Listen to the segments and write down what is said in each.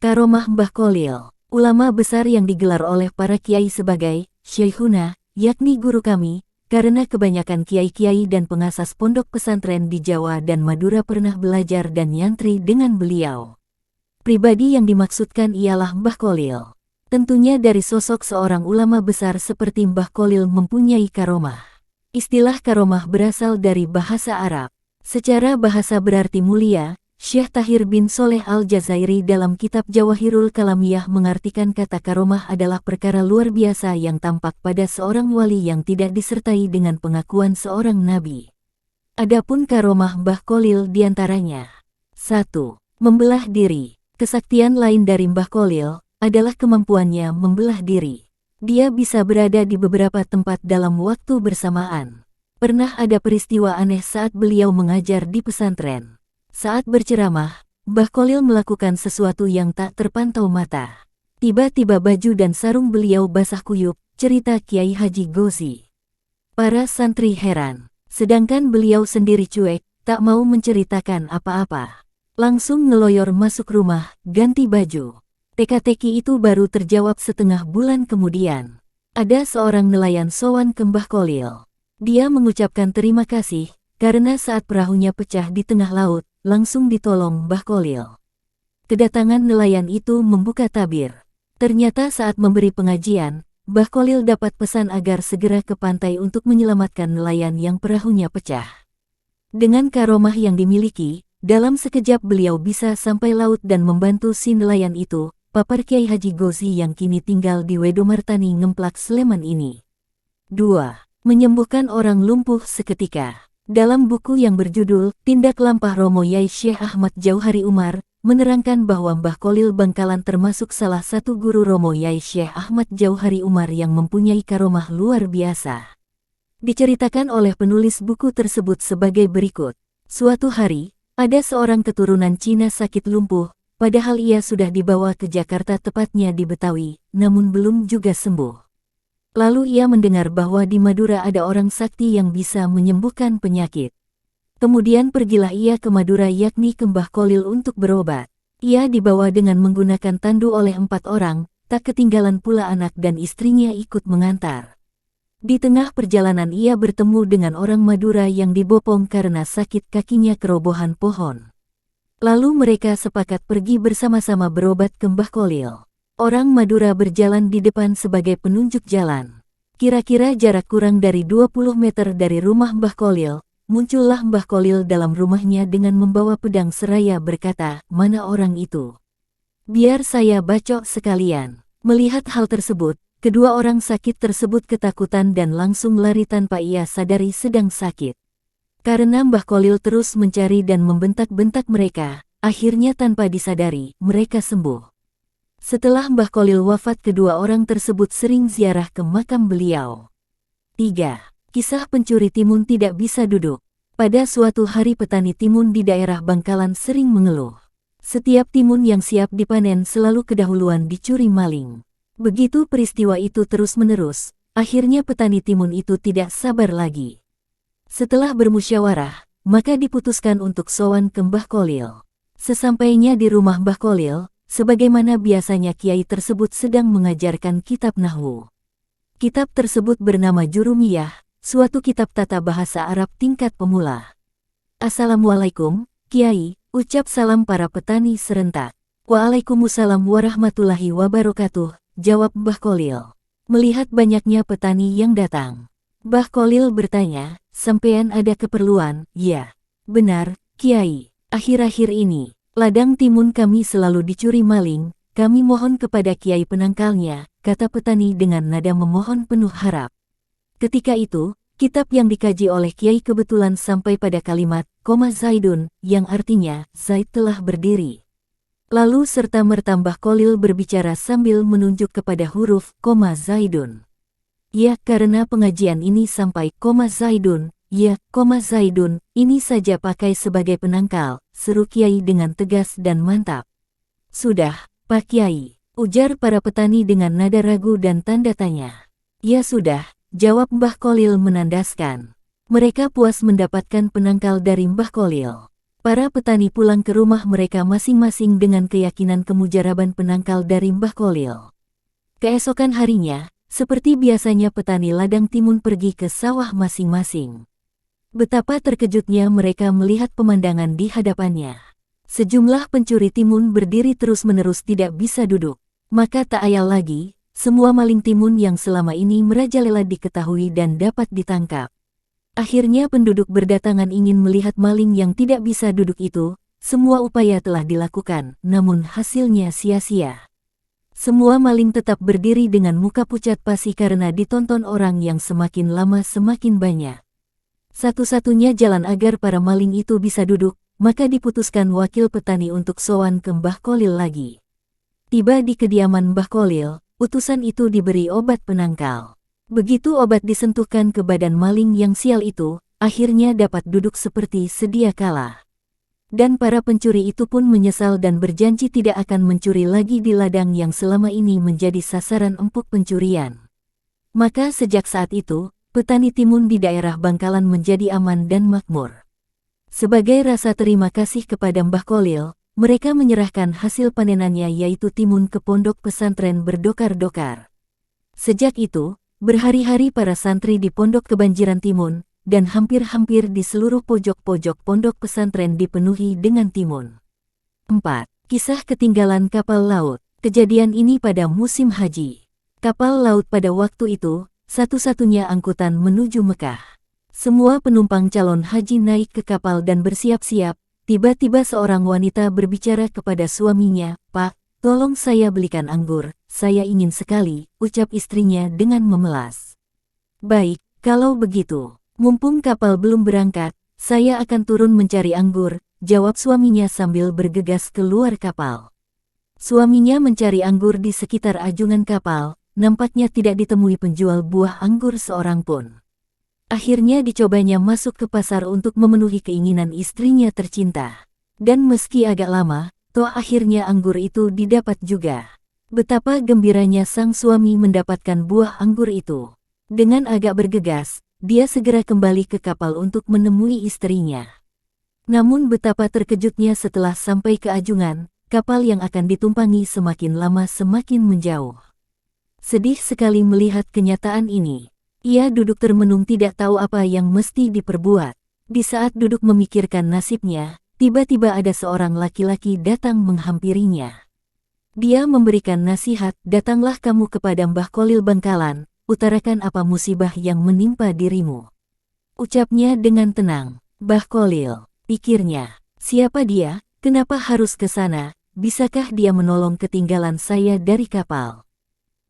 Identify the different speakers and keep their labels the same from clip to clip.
Speaker 1: Karomah Mbah Kholil, ulama besar yang digelar oleh para kiai sebagai Syekhuna, yakni guru kami, karena kebanyakan kiai-kiai dan pengasas pondok pesantren di Jawa dan Madura pernah belajar dan nyantri dengan beliau. Pribadi yang dimaksudkan ialah Mbah Kholil. Tentunya dari sosok seorang ulama besar seperti Mbah Kholil mempunyai karomah. Istilah karomah berasal dari bahasa Arab. Secara bahasa berarti mulia. Syekh Tahir bin Soleh Al-Jazairi dalam kitab Jawahirul Kalamiyah mengartikan kata karomah adalah perkara luar biasa yang tampak pada seorang wali yang tidak disertai dengan pengakuan seorang nabi. Adapun karomah Mbah Kholil diantaranya. 1. Membelah diri. Kesaktian lain dari Mbah Kholil adalah kemampuannya membelah diri. Dia bisa berada di beberapa tempat dalam waktu bersamaan. Pernah ada peristiwa aneh saat beliau mengajar di pesantren. Saat berceramah, Mbah Kholil melakukan sesuatu yang tak terpantau mata. Tiba-tiba baju dan sarung beliau basah kuyup, cerita Kiai Haji Gozi. Para santri heran, sedangkan beliau sendiri cuek, tak mau menceritakan apa-apa. Langsung ngeloyor masuk rumah, ganti baju. Teka-teki itu baru terjawab setengah bulan kemudian. Ada seorang nelayan sowan ke Mbah Kholil. Dia mengucapkan terima kasih, karena saat perahunya pecah di tengah laut, langsung ditolong Mbah Kholil. Kedatangan nelayan itu membuka tabir. Ternyata saat memberi pengajian, Mbah Kholil dapat pesan agar segera ke pantai untuk menyelamatkan nelayan yang perahunya pecah. Dengan karomah yang dimiliki, dalam sekejap beliau bisa sampai laut dan membantu si nelayan itu, papar Kiai Haji Gozi yang kini tinggal di Wedomartani Ngemplak Sleman ini. 2. Menyembuhkan orang lumpuh seketika. Dalam buku yang berjudul Tindak Lampah Romo Yai Syekh Ahmad Jauhari Umar, menerangkan bahwa Mbah Kholil Bangkalan termasuk salah satu guru Romo Yai Syekh Ahmad Jauhari Umar yang mempunyai karomah luar biasa. Diceritakan oleh penulis buku tersebut sebagai berikut. Suatu hari, ada seorang keturunan Cina sakit lumpuh, padahal ia sudah dibawa ke Jakarta tepatnya di Betawi, namun belum juga sembuh. Lalu ia mendengar bahwa di Madura ada orang sakti yang bisa menyembuhkan penyakit. Kemudian pergilah ia ke Madura yakni ke Mbah Kholil untuk berobat. Ia dibawa dengan menggunakan tandu oleh 4 orang, tak ketinggalan pula anak dan istrinya ikut mengantar. Di tengah perjalanan ia bertemu dengan orang Madura yang dibopong karena sakit kakinya kerobohan pohon. Lalu mereka sepakat pergi bersama-sama berobat ke Mbah Kholil. Orang Madura berjalan di depan sebagai penunjuk jalan. Kira-kira jarak kurang dari 20 meter dari rumah Mbah Kholil, muncullah Mbah Kholil dalam rumahnya dengan membawa pedang seraya berkata, "Mana orang itu? Biar saya bacok sekalian." Melihat hal tersebut, kedua orang sakit tersebut ketakutan dan langsung lari tanpa ia sadari sedang sakit. Karena Mbah Kholil terus mencari dan membentak-bentak mereka, akhirnya tanpa disadari, mereka sembuh. Setelah Mbah Kholil wafat, kedua orang tersebut sering ziarah ke makam beliau. 3. Kisah pencuri timun tidak bisa duduk. Pada suatu hari petani timun di daerah Bangkalan sering mengeluh. Setiap timun yang siap dipanen selalu kedahuluan dicuri maling. Begitu peristiwa itu terus-menerus, akhirnya petani timun itu tidak sabar lagi. Setelah bermusyawarah, maka diputuskan untuk sowan ke Mbah Kholil. Sesampainya di rumah Mbah Kholil, sebagaimana biasanya kiai tersebut sedang mengajarkan kitab Nahwu. Kitab tersebut bernama Jurumiyah, suatu kitab tata bahasa Arab tingkat pemula. "Assalamualaikum, Kiai," ucap salam para petani serentak. "Waalaikumsalam warahmatullahi wabarakatuh," jawab Mbah Kholil. Melihat banyaknya petani yang datang, Mbah Kholil bertanya, "Sampean ada keperluan?" "Ya, benar, Kiai. Akhir-akhir ini, ladang timun kami selalu dicuri maling, kami mohon kepada Kiai penangkalnya," kata petani dengan nada memohon penuh harap. Ketika itu, kitab yang dikaji oleh Kiai kebetulan sampai pada kalimat, Zaidun, yang artinya, Zaid telah berdiri. Lalu serta-merta Mbah Kholil berbicara sambil menunjuk kepada huruf, Zaidun. "Ya, karena pengajian ini sampai, Zaidun, ya, Zaidun, ini saja pakai sebagai penangkal," seru Kiai dengan tegas dan mantap. "Sudah, Pak Kiai," ujar para petani dengan nada ragu dan tanda tanya. "Ya sudah," jawab Mbah Kholil menandaskan. Mereka puas mendapatkan penangkal dari Mbah Kholil. Para petani pulang ke rumah mereka masing-masing dengan keyakinan kemujaraban penangkal dari Mbah Kolil. Keesokan harinya, seperti biasanya petani ladang timun pergi ke sawah masing-masing. Betapa terkejutnya mereka melihat pemandangan di hadapannya. Sejumlah pencuri timun berdiri terus-menerus tidak bisa duduk. Maka tak ayal lagi, semua maling timun yang selama ini merajalela diketahui dan dapat ditangkap. Akhirnya penduduk berdatangan ingin melihat maling yang tidak bisa duduk itu. Semua upaya telah dilakukan, namun hasilnya sia-sia. Semua maling tetap berdiri dengan muka pucat pasi karena ditonton orang yang semakin lama semakin banyak. Satu-satunya jalan agar para maling itu bisa duduk, maka diputuskan wakil petani untuk sowan ke Mbah Kolil lagi. Tiba di kediaman Mbah Kolil, utusan itu diberi obat penangkal. Begitu obat disentuhkan ke badan maling yang sial itu, akhirnya dapat duduk seperti sedia kala. Dan para pencuri itu pun menyesal dan berjanji tidak akan mencuri lagi di ladang yang selama ini menjadi sasaran empuk pencurian. Maka sejak saat itu, petani timun di daerah Bangkalan menjadi aman dan makmur. Sebagai rasa terima kasih kepada Mbah Kolil, mereka menyerahkan hasil panenannya yaitu timun ke pondok pesantren berdokar-dokar. Sejak itu, berhari-hari para santri di pondok kebanjiran timun, dan hampir-hampir di seluruh pojok-pojok pondok pesantren dipenuhi dengan timun. 4. Kisah ketinggalan kapal laut. Kejadian ini pada musim haji. Kapal laut pada waktu itu, satu-satunya angkutan menuju Mekah. Semua penumpang calon haji naik ke kapal dan bersiap-siap. Tiba-tiba seorang wanita berbicara kepada suaminya, "Pak, tolong saya belikan anggur, saya ingin sekali," ucap istrinya dengan memelas. "Baik, kalau begitu, mumpung kapal belum berangkat, saya akan turun mencari anggur," jawab suaminya sambil bergegas keluar kapal. Suaminya mencari anggur di sekitar ajungan kapal, nampaknya tidak ditemui penjual buah anggur seorang pun. Akhirnya dicobanya masuk ke pasar untuk memenuhi keinginan istrinya tercinta. Dan meski agak lama, toh akhirnya anggur itu didapat juga. Betapa gembiranya sang suami mendapatkan buah anggur itu. Dengan agak bergegas, dia segera kembali ke kapal untuk menemui istrinya. Namun betapa terkejutnya setelah sampai ke ajungan, kapal yang akan ditumpangi semakin lama semakin menjauh. Sedih sekali melihat kenyataan ini. Ia duduk termenung tidak tahu apa yang mesti diperbuat. Di saat duduk memikirkan nasibnya, tiba-tiba ada seorang laki-laki datang menghampirinya. Dia memberikan nasihat, "Datanglah kamu kepada Mbah Kolil Bangkalan, utarakan apa musibah yang menimpa dirimu." Ucapnya dengan tenang. "Mbah Kolil," pikirnya. "Siapa dia? Kenapa harus ke sana? Bisakah dia menolong ketinggalan saya dari kapal?"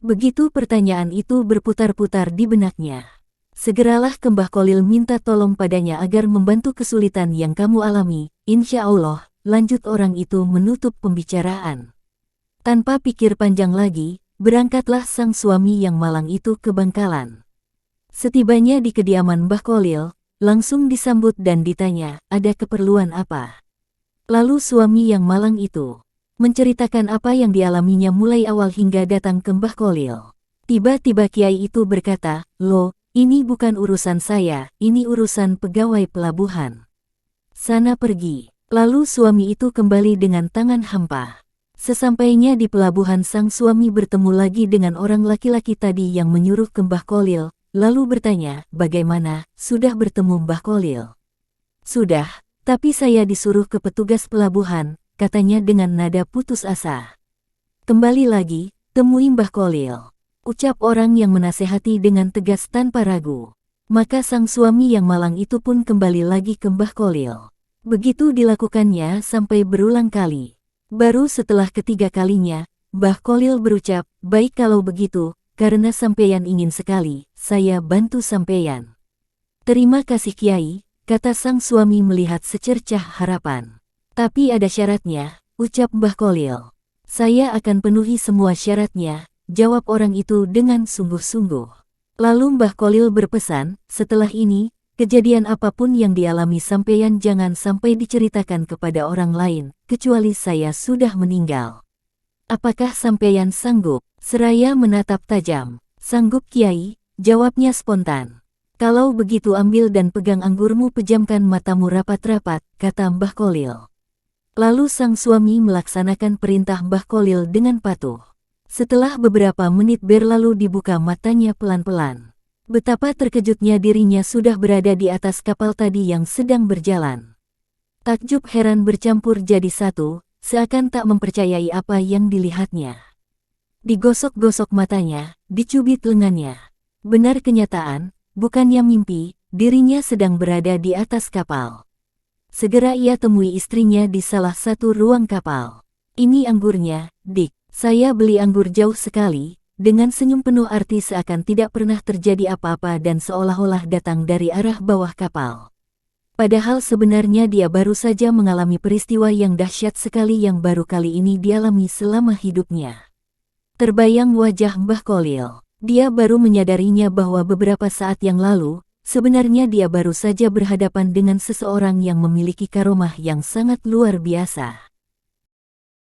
Speaker 1: Begitu pertanyaan itu berputar-putar di benaknya. "Segeralah ke Mbah Kolil minta tolong padanya agar membantu kesulitan yang kamu alami, insya Allah," lanjut orang itu menutup pembicaraan. Tanpa pikir panjang lagi, berangkatlah sang suami yang malang itu ke Bangkalan. Setibanya di kediaman Mbah Kolil, langsung disambut dan ditanya, "Ada keperluan apa?" Lalu suami yang malang itu menceritakan apa yang dialaminya mulai awal hingga datang ke Mbah Kolil. Tiba-tiba kiai itu berkata, "Loh, ini bukan urusan saya, ini urusan pegawai pelabuhan. Sana pergi." Lalu suami itu kembali dengan tangan hampa. Sesampainya di pelabuhan sang suami bertemu lagi dengan orang laki-laki tadi yang menyuruh ke Mbah Kolil, lalu bertanya, "Bagaimana, sudah bertemu Mbah Kolil?" "Sudah, tapi saya disuruh ke petugas pelabuhan," katanya dengan nada putus asa. "Kembali lagi, temui Mbah Kolil," ucap orang yang menasehati dengan tegas tanpa ragu. Maka sang suami yang malang itu pun kembali lagi ke Mbah Kolil. Begitu dilakukannya sampai berulang kali. Baru setelah ketiga kalinya, Mbah Kolil berucap, "Baik kalau begitu, karena sampeyan ingin sekali, saya bantu sampeyan." "Terima kasih Kiai," kata sang suami melihat secercah harapan. "Tapi ada syaratnya," ucap Mbah Kolil. "Saya akan penuhi semua syaratnya," jawab orang itu dengan sungguh-sungguh. Lalu Mbah Kolil berpesan, "Setelah ini, kejadian apapun yang dialami sampeyan jangan sampai diceritakan kepada orang lain, kecuali saya sudah meninggal. Apakah sampeyan sanggup?" Seraya menatap tajam. "Sanggup Kiai," jawabnya spontan. Kalau begitu ambil dan pegang anggurmu, pejamkan matamu rapat-rapat, kata Mbah Kolil. Lalu sang suami melaksanakan perintah Mbah Kolil dengan patuh. Setelah beberapa menit berlalu dibuka matanya pelan-pelan. Betapa terkejutnya dirinya sudah berada di atas kapal tadi yang sedang berjalan. Takjub heran bercampur jadi satu, seakan tak mempercayai apa yang dilihatnya. Digosok-gosok matanya, dicubit lengannya. Benar kenyataan, bukannya mimpi, dirinya sedang berada di atas kapal. Segera ia temui istrinya di salah satu ruang kapal. Ini anggurnya, Dik. Saya beli anggur jauh sekali, dengan senyum penuh arti seakan tidak pernah terjadi apa-apa dan seolah-olah datang dari arah bawah kapal. Padahal sebenarnya dia baru saja mengalami peristiwa yang dahsyat sekali yang baru kali ini dialami selama hidupnya. Terbayang wajah Mbah Kolil. Dia baru menyadarinya bahwa beberapa saat yang lalu, sebenarnya dia baru saja berhadapan dengan seseorang yang memiliki karomah yang sangat luar biasa.